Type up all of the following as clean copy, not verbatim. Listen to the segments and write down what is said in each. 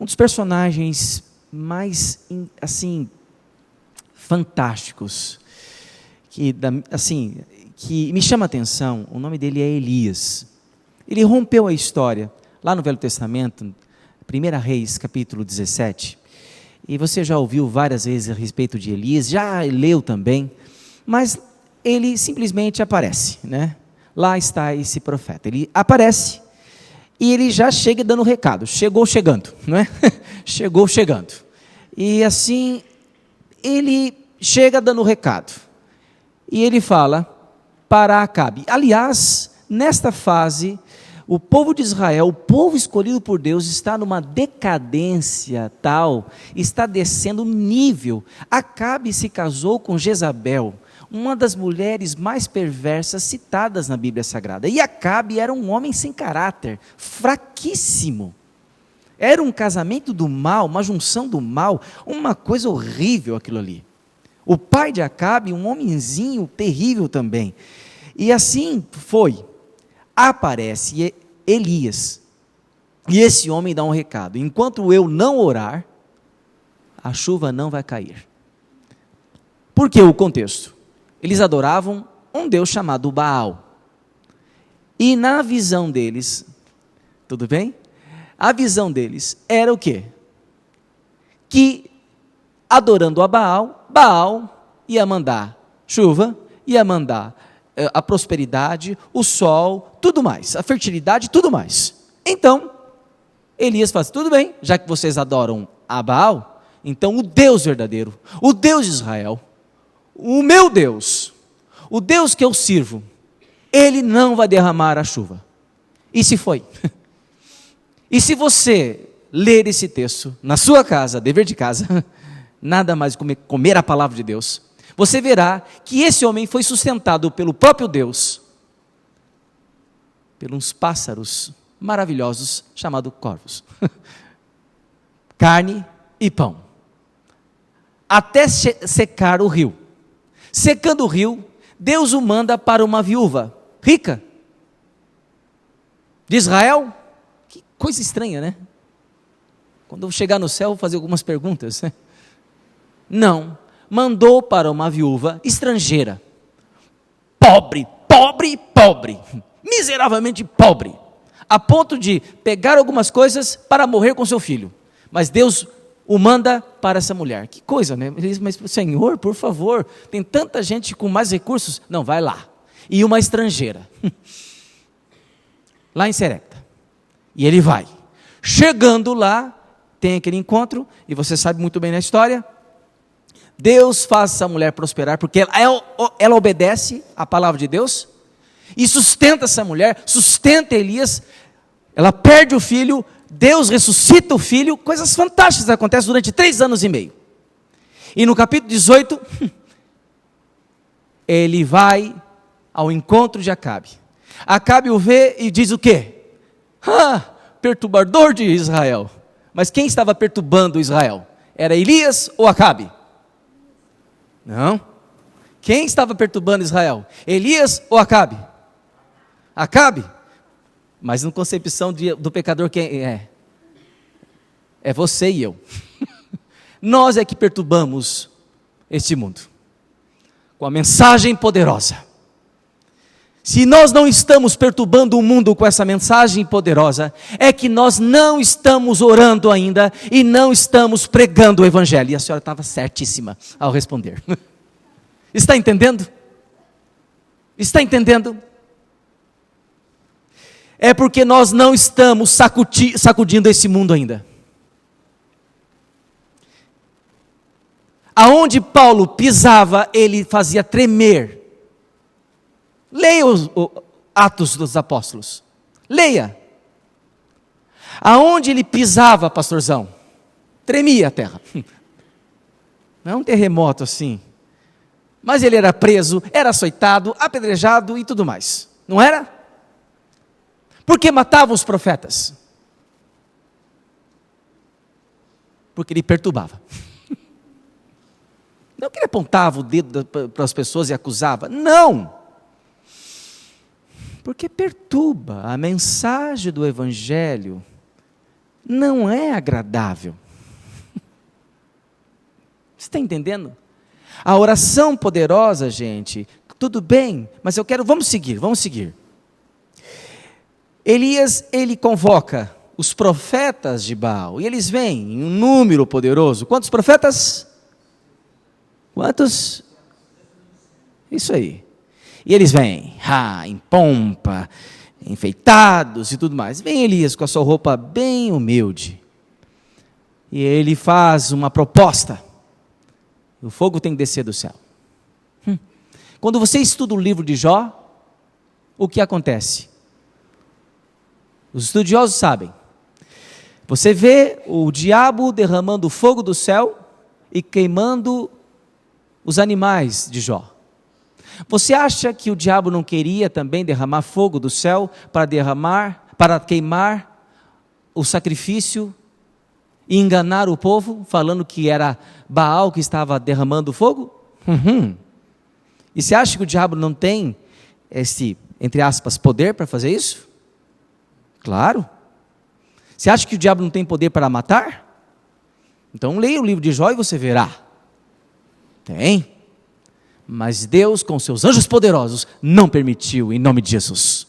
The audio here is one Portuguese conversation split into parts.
Um dos personagens mais, assim, fantásticos, que me chama a atenção, o nome dele é Elias. Ele rompeu a história, lá no Velho Testamento, 1 Reis, capítulo 17, e você já ouviu várias vezes a respeito de Elias, já leu também, mas ele simplesmente aparece, né? Lá está esse profeta, ele aparece, e ele já chega dando recado, chegou chegando, não é? Chegou chegando, e assim, ele chega dando recado, e ele fala para Acabe. Aliás, nesta fase, o povo de Israel, o povo escolhido por Deus, está numa decadência tal, está descendo nível. Acabe se casou com Jezabel, uma das mulheres mais perversas citadas na Bíblia Sagrada. E Acabe era um homem sem caráter, fraquíssimo. Era um casamento do mal, uma junção do mal, uma coisa horrível aquilo ali. O pai de Acabe, um homenzinho terrível também. E assim foi. Aparece Elias. E esse homem dá um recado: enquanto eu não orar, a chuva não vai cair. Por que o contexto? Eles adoravam um Deus chamado Baal. E na visão deles, tudo bem? A visão deles era o quê? Que adorando a Baal, Baal ia mandar chuva, ia mandar a prosperidade, o sol, tudo mais, a fertilidade, tudo mais. Então, Elias fala: tudo bem, já que vocês adoram a Baal, então o Deus verdadeiro, o Deus de Israel, o meu Deus, o Deus que eu sirvo, Ele não vai derramar a chuva. E se foi? E se você ler esse texto na sua casa, dever de casa, nada mais comer a palavra de Deus, você verá que esse homem foi sustentado pelo próprio Deus, pelos pássaros maravilhosos chamados corvos, carne e pão, até secar o rio. Secando o rio, Deus o manda para uma viúva rica de Israel. Que coisa estranha, né? Quando eu chegar no céu, vou fazer algumas perguntas. Não, mandou para uma viúva estrangeira, pobre, miseravelmente pobre, a ponto de pegar algumas coisas para morrer com seu filho. Mas Deus o manda para essa mulher. Que coisa, né? Ele diz: mas Senhor, por favor, tem tanta gente com mais recursos. Não, vai lá. E uma estrangeira, lá em Serepta. E ele vai. Chegando lá, tem aquele encontro, e você sabe muito bem na história. Deus faz essa mulher prosperar, porque ela obedece à palavra de Deus, e sustenta essa mulher, sustenta Elias. Ela perde o filho, Deus ressuscita o filho, coisas fantásticas acontecem durante 3 anos e meio. E no capítulo 18, ele vai ao encontro de Acabe. Acabe o vê e diz o quê? Perturbador de Israel. Mas quem estava perturbando Israel? Era Elias ou Acabe? Não. Quem estava perturbando Israel? Elias ou Acabe? Acabe. Mas na concepção do pecador, quem é? É você e eu. Nós é que perturbamos este mundo com a mensagem poderosa. Se nós não estamos perturbando o mundo com essa mensagem poderosa, é que nós não estamos orando ainda e não estamos pregando o Evangelho. E a senhora estava certíssima ao responder. Está entendendo? Está entendendo? É porque nós não estamos sacudindo esse mundo ainda. Aonde Paulo pisava, ele fazia tremer. Leia os Atos dos Apóstolos. Leia. Aonde ele pisava, pastorzão, tremia a terra. Não é um terremoto assim. Mas ele era preso, era açoitado, apedrejado e tudo mais. Não era? Por que matavam os profetas? Porque ele perturbava. Não que ele apontava o dedo para as pessoas e acusava. Não. Porque perturba a mensagem do Evangelho. não é agradável. Você está entendendo? A oração poderosa, gente, tudo bem, mas vamos seguir. Elias, ele convoca os profetas de Baal, e eles vêm em um número poderoso. Quantos profetas? Quantos? Isso aí. E eles vêm, em pompa, enfeitados e tudo mais. Vem Elias com a sua roupa bem humilde. E ele faz uma proposta. O fogo tem que descer do céu. Quando você estuda o livro de Jó, o que acontece? Os estudiosos sabem. Você vê o diabo derramando fogo do céu e queimando os animais de Jó. Você acha que o diabo não queria também derramar fogo do céu para queimar o sacrifício e enganar o povo, falando que era Baal que estava derramando fogo? E você acha que o diabo não tem esse, entre aspas, poder para fazer isso? Claro. Você acha que o diabo não tem poder para matar? Então leia o livro de Jó e você verá. Tem. Mas Deus, com seus anjos poderosos, não permitiu, em nome de Jesus.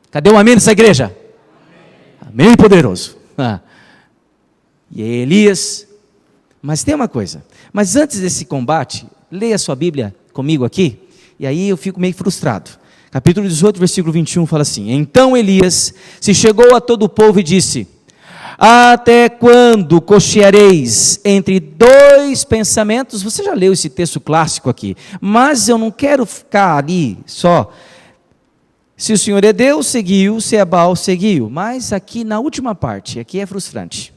Cadê o amém dessa igreja? Amém poderoso. E Elias. Mas tem uma coisa. Mas antes desse combate, leia a sua Bíblia comigo aqui. E aí eu fico meio frustrado. Capítulo 18, versículo 21 fala assim: Então Elias se chegou a todo o povo e disse: Até quando cocheareis entre dois pensamentos? Você já leu esse texto clássico aqui, mas eu não quero ficar ali só. Se o Senhor é Deus, seguiu, se é Baal, seguiu. Mas aqui na última parte, aqui é frustrante.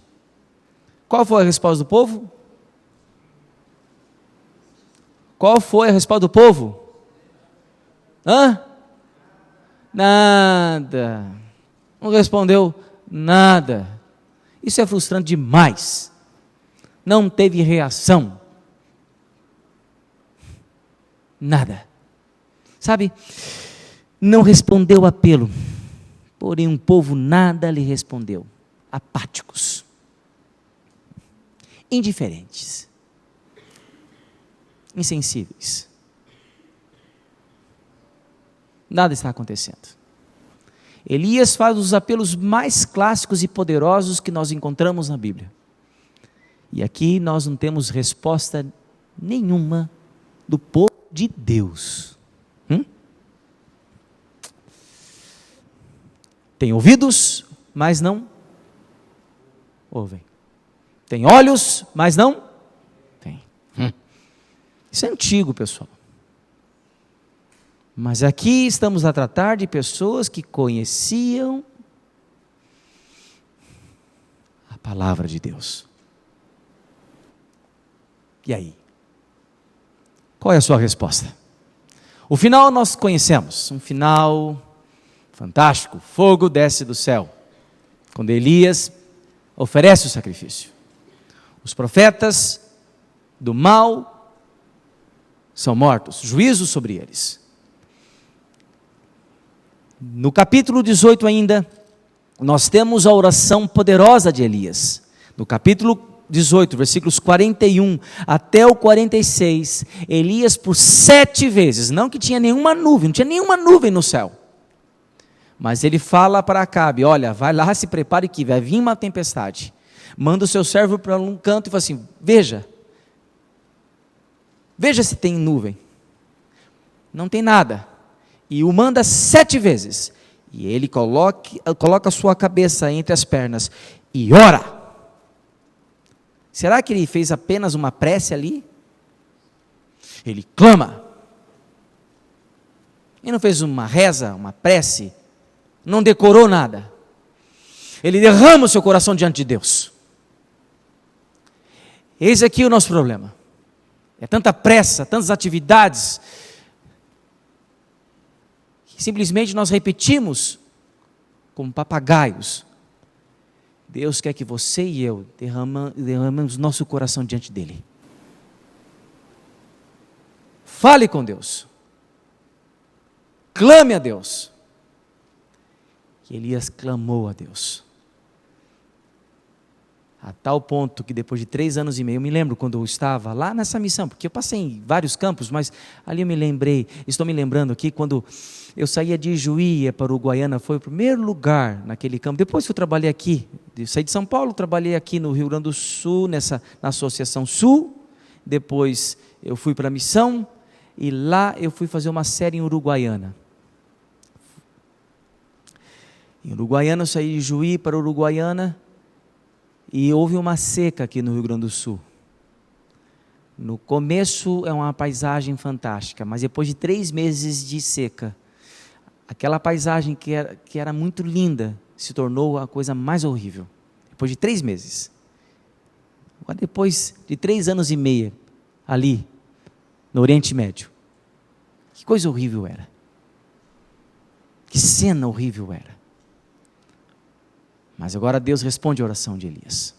Qual foi a resposta do povo? Qual foi a resposta do povo? Nada. Não respondeu nada. Isso é frustrante demais. Não teve reação. Nada. Sabe? Não respondeu o apelo. Porém, um povo nada lhe respondeu. Apáticos. Indiferentes. Insensíveis. Nada está acontecendo. Elias faz os apelos mais clássicos e poderosos que nós encontramos na Bíblia. E aqui nós não temos resposta nenhuma do povo de Deus. Tem ouvidos, mas não ouvem. Tem olhos, mas não tem. Isso é antigo, pessoal. Mas aqui estamos a tratar de pessoas que conheciam a palavra de Deus. E aí? Qual é a sua resposta? O final nós conhecemos, um final fantástico, fogo desce do céu, quando Elias oferece o sacrifício. Os profetas do mal são mortos, juízo sobre eles. No capítulo 18 ainda, nós temos a oração poderosa de Elias. No capítulo 18, versículos 41 até o 46, Elias por 7 vezes, não que tinha nenhuma nuvem, não tinha nenhuma nuvem no céu, mas ele fala para Acabe: olha, vai lá, se prepare que vai vir uma tempestade. Manda o seu servo para um canto e fala assim: veja se tem nuvem. Não tem nada. E o manda 7 vezes. E ele coloca a sua cabeça entre as pernas e ora. Será que ele fez apenas uma prece ali? Ele clama. Ele não fez uma reza, uma prece. Não decorou nada. Ele derrama o seu coração diante de Deus. Eis aqui o nosso problema. É tanta pressa, tantas atividades, que simplesmente nós repetimos como papagaios. Deus quer que você e eu derramemos nosso coração diante dEle. Fale com Deus. Clame a Deus. E Elias clamou a Deus. A tal ponto que depois de 3 anos e meio, eu me lembro quando eu estava lá nessa missão, porque eu passei em vários campos, mas ali eu me lembrei, estou me lembrando aqui, quando eu saía de Ijuí, ia para Uruguaiana, foi o primeiro lugar naquele campo. Depois que eu trabalhei aqui, saí de São Paulo, trabalhei aqui no Rio Grande do Sul, na Associação Sul, depois eu fui para a missão, e lá eu fui fazer uma série em Uruguaiana. Em Uruguaiana, eu saí de Juí para Uruguaiana, e houve uma seca aqui no Rio Grande do Sul. No começo é uma paisagem fantástica, mas depois de 3 meses de seca, aquela paisagem que era muito linda, se tornou a coisa mais horrível. Depois de 3 meses. Agora, depois de 3 anos e meio, ali, no Oriente Médio, que coisa horrível era. Que cena horrível era. Mas agora Deus responde a oração de Elias.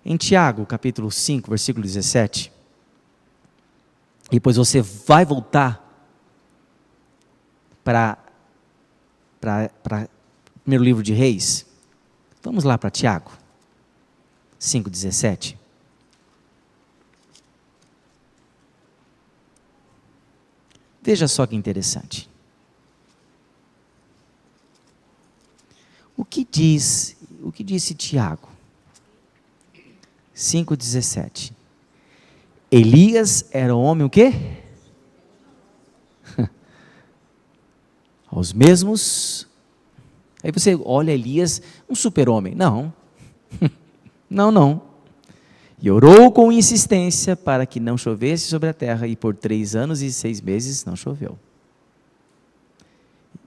Em Tiago, capítulo 5, versículo 17, depois você vai voltar para o primeiro livro de Reis. Vamos lá para Tiago 5,17. Veja só que interessante. O que disse Tiago? 5,17. Elias era um homem o quê? Aos mesmos. Aí você olha Elias, um super-homem. Não. Não. E orou com insistência para que não chovesse sobre a terra, e por 3 anos e 6 meses não choveu.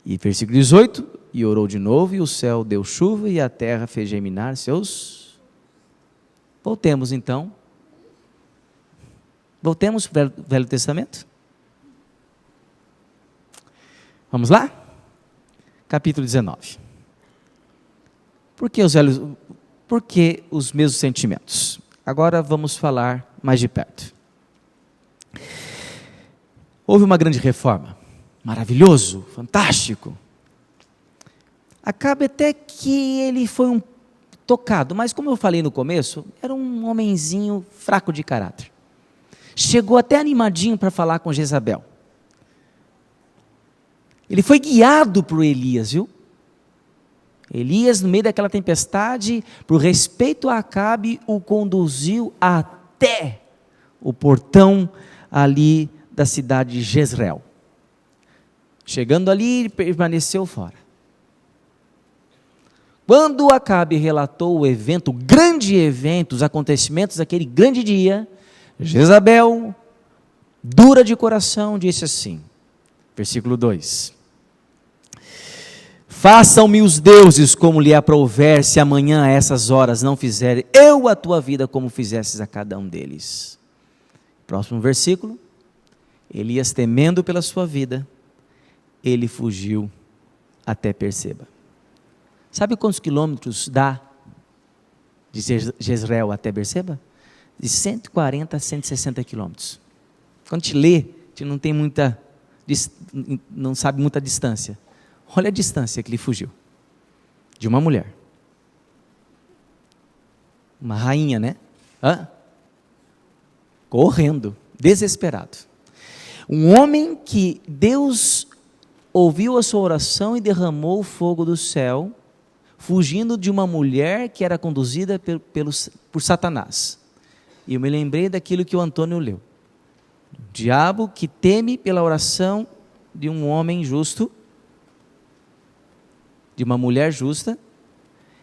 E versículo 18, e orou de novo, e o céu deu chuva, e a terra fez germinar seus... Voltemos então. Voltemos para o Velho Testamento. Vamos lá? Capítulo 19. Por que os mesmos sentimentos? Agora vamos falar mais de perto. Houve uma grande reforma. Maravilhoso, fantástico. Acabe até que ele foi tocado, mas como eu falei no começo, era um homenzinho fraco de caráter. Chegou até animadinho para falar com Jezabel. Ele foi guiado por Elias, viu? Elias, no meio daquela tempestade, por respeito a Acabe, o conduziu até o portão ali da cidade de Jezreel. Chegando ali, ele permaneceu fora. Quando Acabe relatou o evento, o grande evento, os acontecimentos daquele grande dia, Jezabel, dura de coração, disse assim, versículo 2: façam-me os deuses como lhe aprouver, se amanhã a essas horas não fizer eu a tua vida como fizesses a cada um deles. Próximo versículo. Elias, temendo pela sua vida, ele fugiu até Berseba. Sabe quantos quilômetros dá de Jezreel até Berseba? De 140 a 160 quilômetros. Quando te lê, te não tem não sabe muita distância. Olha a distância que ele fugiu. De uma mulher. Uma rainha, né? Correndo, desesperado. Um homem que Deus ouviu a sua oração e derramou o fogo do céu, fugindo de uma mulher que era conduzida por Satanás. E eu me lembrei daquilo que o Antônio leu. O diabo que teme pela oração de um homem justo, de uma mulher justa,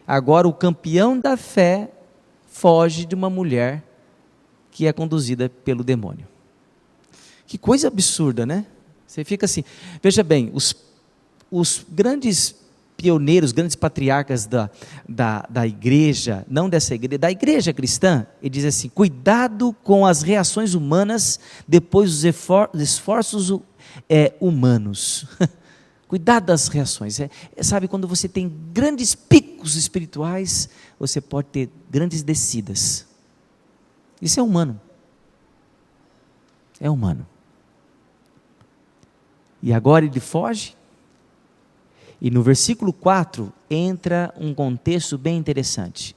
agora o campeão da fé foge de uma mulher que é conduzida pelo demônio. Que coisa absurda, né? Você fica assim, veja bem, os grandes pioneiros, grandes patriarcas da igreja, não dessa igreja, da igreja cristã, ele diz assim, cuidado com as reações humanas depois dos esforços humanos. Cuidado das reações. Sabe, quando você tem grandes picos espirituais, você pode ter grandes descidas. Isso é humano. É humano. E agora ele foge. E no versículo 4 entra um contexto bem interessante.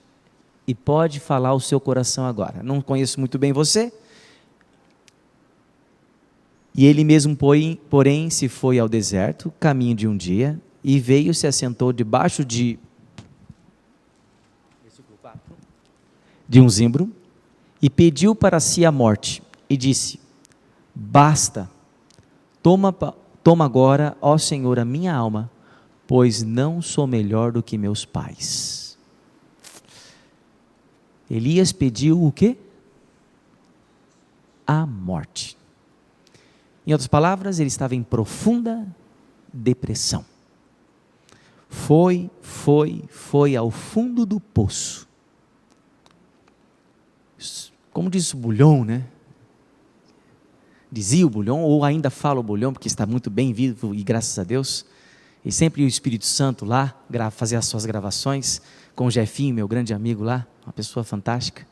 E pode falar o seu coração agora. Não conheço muito bem você. E ele mesmo, porém, se foi ao deserto, caminho de um dia, e veio, se assentou debaixo de um zimbro, e pediu para si a morte, e disse: basta, toma agora, ó Senhor, a minha alma, pois não sou melhor do que meus pais. Elias pediu o quê? A morte. Em outras palavras, ele estava em profunda depressão. Foi ao fundo do poço. Como diz o Bulhão, né? Dizia o Bulhão, ou ainda fala o Bulhão, porque está muito bem vivo e graças a Deus. E sempre o Espírito Santo lá, fazia as suas gravações, com o Jefinho, meu grande amigo lá, uma pessoa fantástica.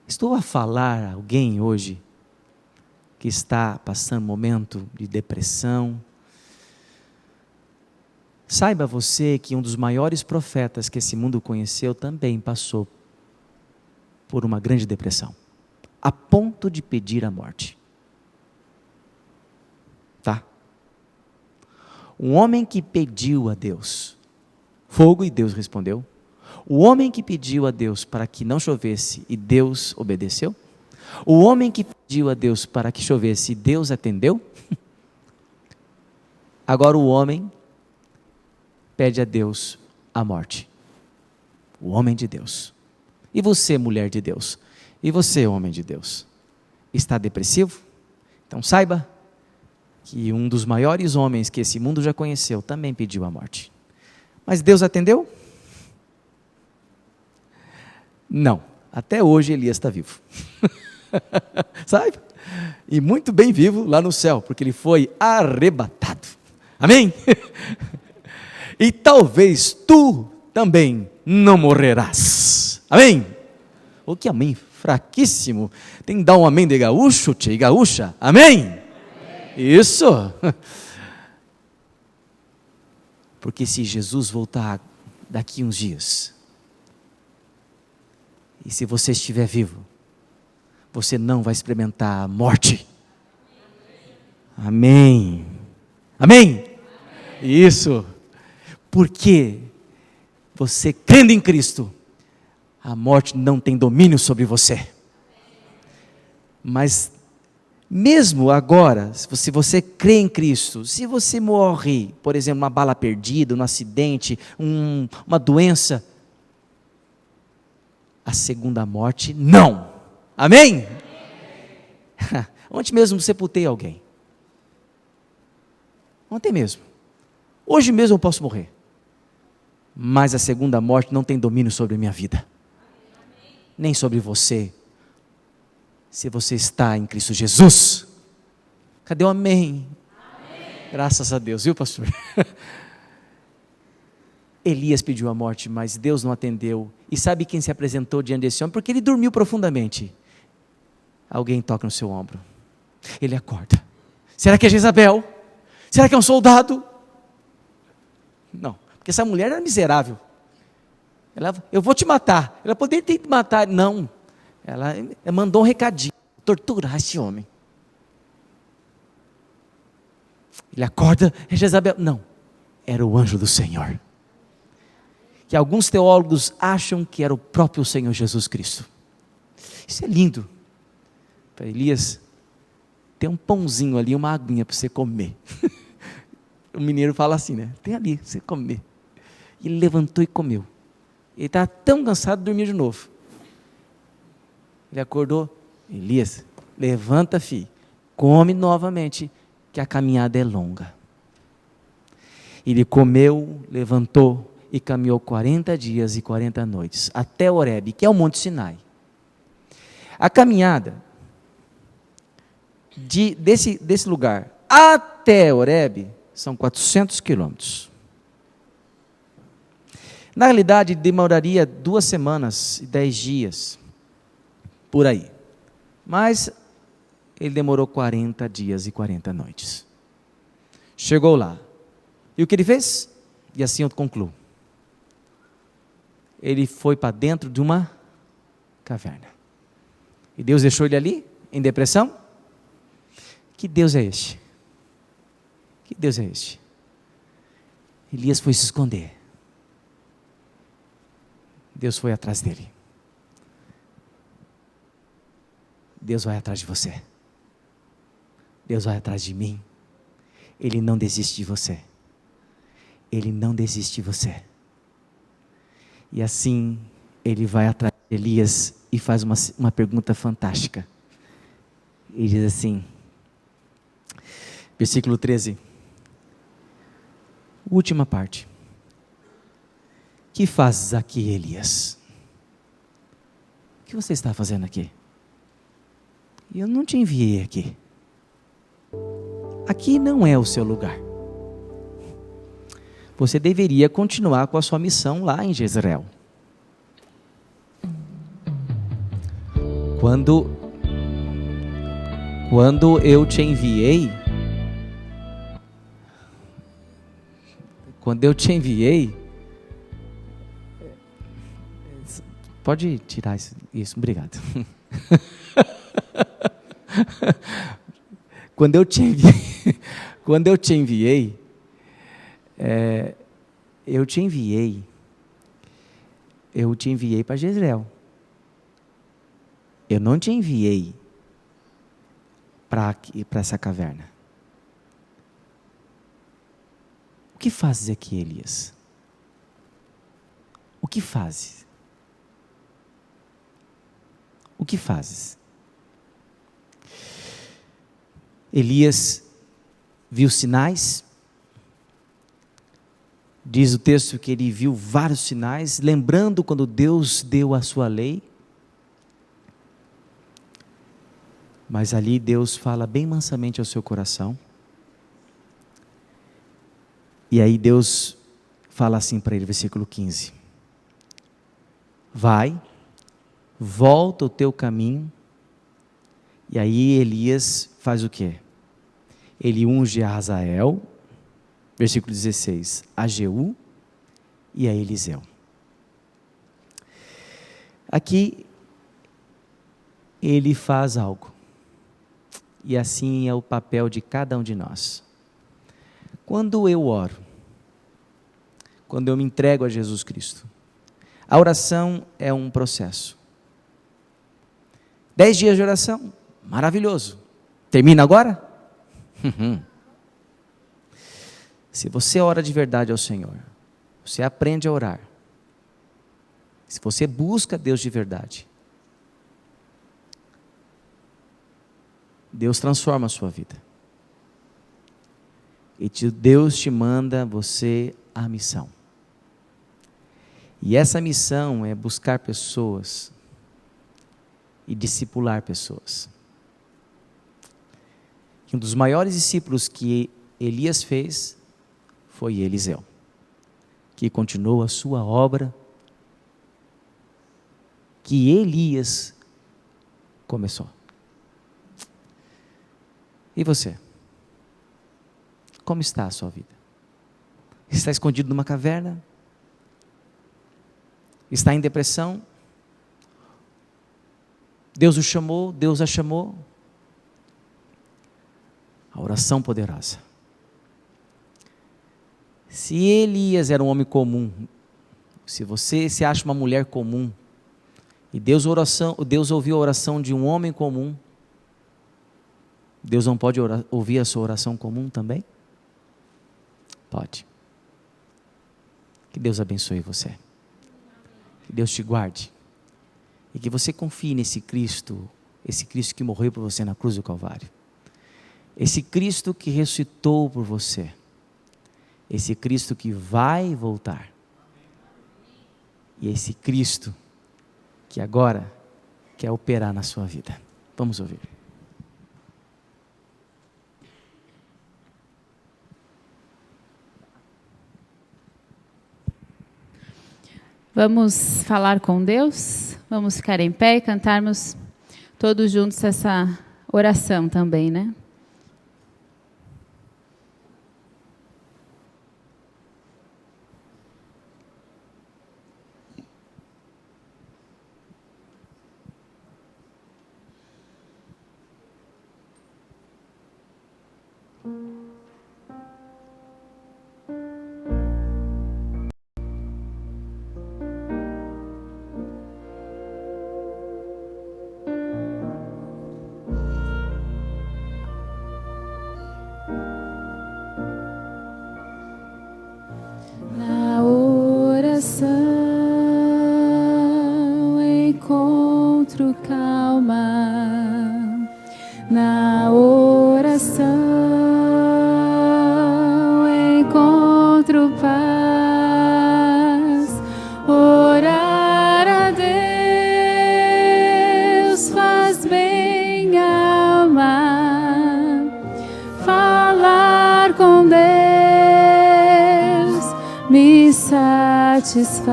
Estou a falar a alguém hoje que está passando um momento de depressão. Saiba você que um dos maiores profetas que esse mundo conheceu também passou por uma grande depressão, a ponto de pedir a morte. Tá? Um homem que pediu a Deus fogo e Deus respondeu. O homem que pediu a Deus para que não chovesse e Deus obedeceu. O homem que pediu a Deus para que chovesse e Deus atendeu. Agora o homem pede a Deus a morte. O homem de Deus. E você, mulher de Deus? E você, homem de Deus? Está depressivo? Então saiba que um dos maiores homens que esse mundo já conheceu também pediu a morte. Mas Deus atendeu? Não. Até hoje Elias está vivo. Sabe? E muito bem vivo lá no céu, porque ele foi arrebatado. Amém? E talvez tu também não morrerás. Amém? O que amém? Fraquíssimo. Tem que dar um amém de gaúcho, tchê, gaúcha. Amém? Amém? Isso. Porque se Jesus voltar daqui uns dias, e se você estiver vivo, você não vai experimentar a morte. Amém. Amém? Isso. Porque você crendo em Cristo, a morte não tem domínio sobre você. Mas mesmo agora, se você crê em Cristo, se você morre, por exemplo, uma bala perdida, um acidente, uma doença, a segunda morte, não. Amém? Ontem mesmo sepultei alguém. Ontem mesmo. Hoje mesmo eu posso morrer. Mas a segunda morte não tem domínio sobre a minha vida. Nem sobre você. Se você está em Cristo Jesus. Cadê o amém? Amém. Graças a Deus, viu, pastor? Elias pediu a morte, mas Deus não atendeu. E sabe quem se apresentou diante desse homem? Porque ele dormiu profundamente. Alguém toca no seu ombro. Ele acorda. Será que é Jezabel? Será que é um soldado? Não, porque essa mulher era miserável. Eu vou te matar. Ela poderia ter te matar. Não. Ela mandou um recadinho. Torturar esse homem. Ele acorda. É Jezabel? Não. Era o anjo do Senhor. Que alguns teólogos acham que era o próprio Senhor Jesus Cristo. Isso é lindo. Para Elias, tem um pãozinho ali, uma aguinha para você comer. O mineiro fala assim, né? Tem ali para você comer. E ele levantou e comeu. Ele estava tão cansado, dormiu de novo. Ele acordou. Elias, levanta, filho. Come novamente, que a caminhada é longa. Ele comeu, levantou e caminhou 40 dias e 40 noites, até Horebe, que é o Monte Sinai. A caminhada desse lugar até Horebe são 400 quilômetros. Na realidade, demoraria 2 semanas e 10 dias, por aí. Mas ele demorou 40 dias e 40 noites. Chegou lá, E o que ele fez? E assim eu concluo. Ele foi para dentro de uma caverna. E Deus deixou ele ali, em depressão? Que Deus é este? Que Deus é este? Elias foi se esconder. Deus foi atrás dele. Deus vai atrás de você. Deus vai atrás de mim. Ele não desiste de você. Ele não desiste de você. E assim, ele vai atrás de Elias e faz uma pergunta fantástica. Ele diz assim, versículo 13, última parte. Que fazes aqui, Elias? O que você está fazendo aqui? Eu não te enviei aqui. Aqui não é o seu lugar. Você deveria continuar com a sua missão lá em Jezreel. Quando eu te enviei, pode tirar isso, obrigado. Quando eu te enviei, eu te enviei para Jezreel. Eu não te enviei para essa caverna. O que fazes aqui, Elias? O que fazes? O que fazes? Elias viu sinais. Diz o texto que ele viu vários sinais, lembrando quando Deus deu a sua lei. Mas ali Deus fala bem mansamente ao seu coração. E aí Deus fala assim para ele, versículo 15. Vai, volta o teu caminho. E aí Elias faz o quê? Ele unge a Hazael, versículo 16, a Jeú e a Eliseu. Aqui ele faz algo. E assim é o papel de cada um de nós. Quando eu oro, quando eu me entrego a Jesus Cristo, a oração é um processo. 10 dias de oração, maravilhoso. Termina agora? Se você ora de verdade ao Senhor, você aprende a orar. Se você busca Deus de verdade, Deus transforma a sua vida. E Deus te manda você a missão. E essa missão é buscar pessoas e discipular pessoas. Um dos maiores discípulos que Elias fez foi Eliseu, que continuou a sua obra que Elias começou. E você? Como está a sua vida? Está escondido numa caverna? Está em depressão? Deus o chamou, Deus a chamou? A oração poderosa. Se Elias era um homem comum, se você se acha uma mulher comum, e Deus ouviu a oração de um homem comum, Deus não pode ouvir a sua oração comum também? Pode. Que Deus abençoe você. Que Deus te guarde. E que você confie nesse Cristo que morreu por você na cruz do Calvário. Esse Cristo que ressuscitou por você. Esse Cristo que vai voltar. E esse Cristo que agora quer operar na sua vida. Vamos ouvir. Vamos falar com Deus? Vamos ficar em pé e cantarmos todos juntos essa oração também, né? Na oração encontro calma. Na oração encontro paz. Orar a Deus faz bem à alma. Falar com Deus me satisfaz.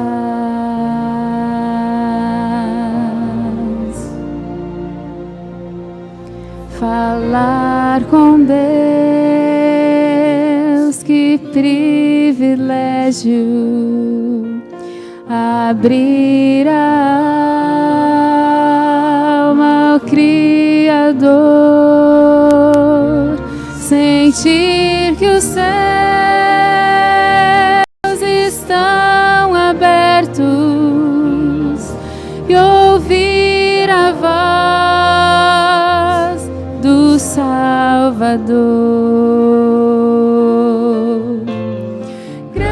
Falar com Deus, que privilégio. Abrir a alma ao Criador, sentir que os céus estão abertos e ouvir a voz do Salvador. Grande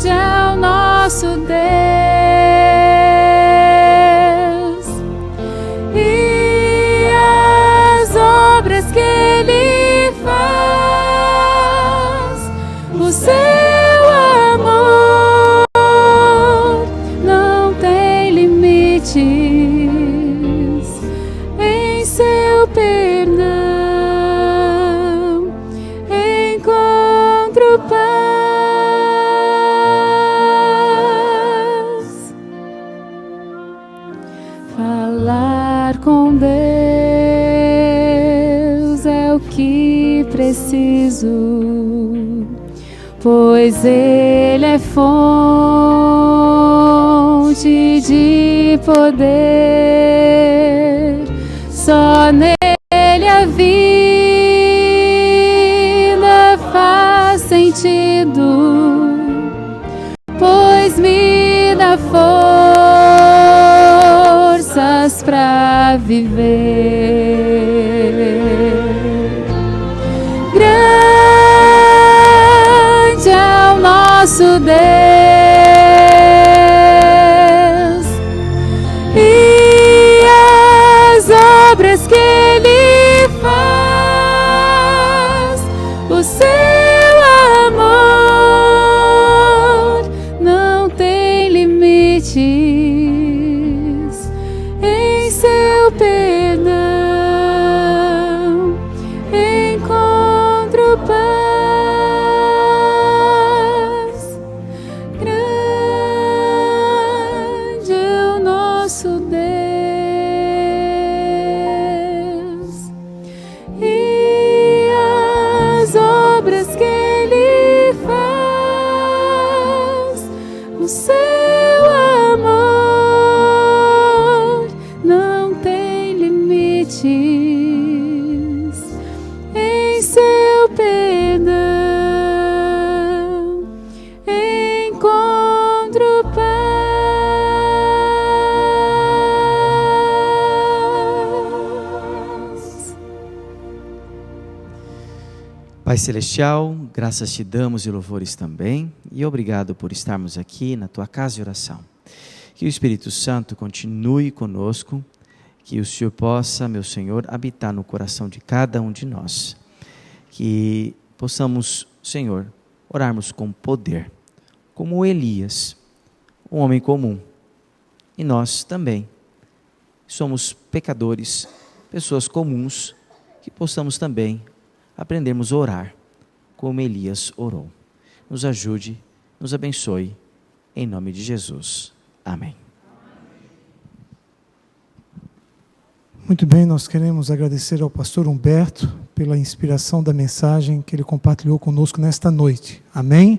é o nosso Deus e as obras que Ele faz. O seu amor não tem limites, em seu perdão encontro paz. Falar com Deus é o que preciso, pois Ele é fonte de poder. Só nele a vida faz sentido, pois me dá forças pra viver. Grande é o nosso Deus e as obras que Ele faz. O seu amor não tem limites, em seu perdão encontro paz. Grande é o nosso Deus e as obras que Ele faz. O seu amor não tem limites, em seu perdão encontro paz. Pai Celestial, graças te damos e louvores também, e obrigado por estarmos aqui na tua casa de oração. Que o Espírito Santo continue conosco, que o Senhor possa, meu Senhor, habitar no coração de cada um de nós. Que possamos, Senhor, orarmos com poder, como Elias, um homem comum. E nós também somos pecadores, pessoas comuns, que possamos também aprendermos a orar, como Elias orou. Nos ajude, nos abençoe, em nome de Jesus. Amém. Muito bem, nós queremos agradecer ao pastor Humberto pela inspiração da mensagem que ele compartilhou conosco nesta noite. Amém?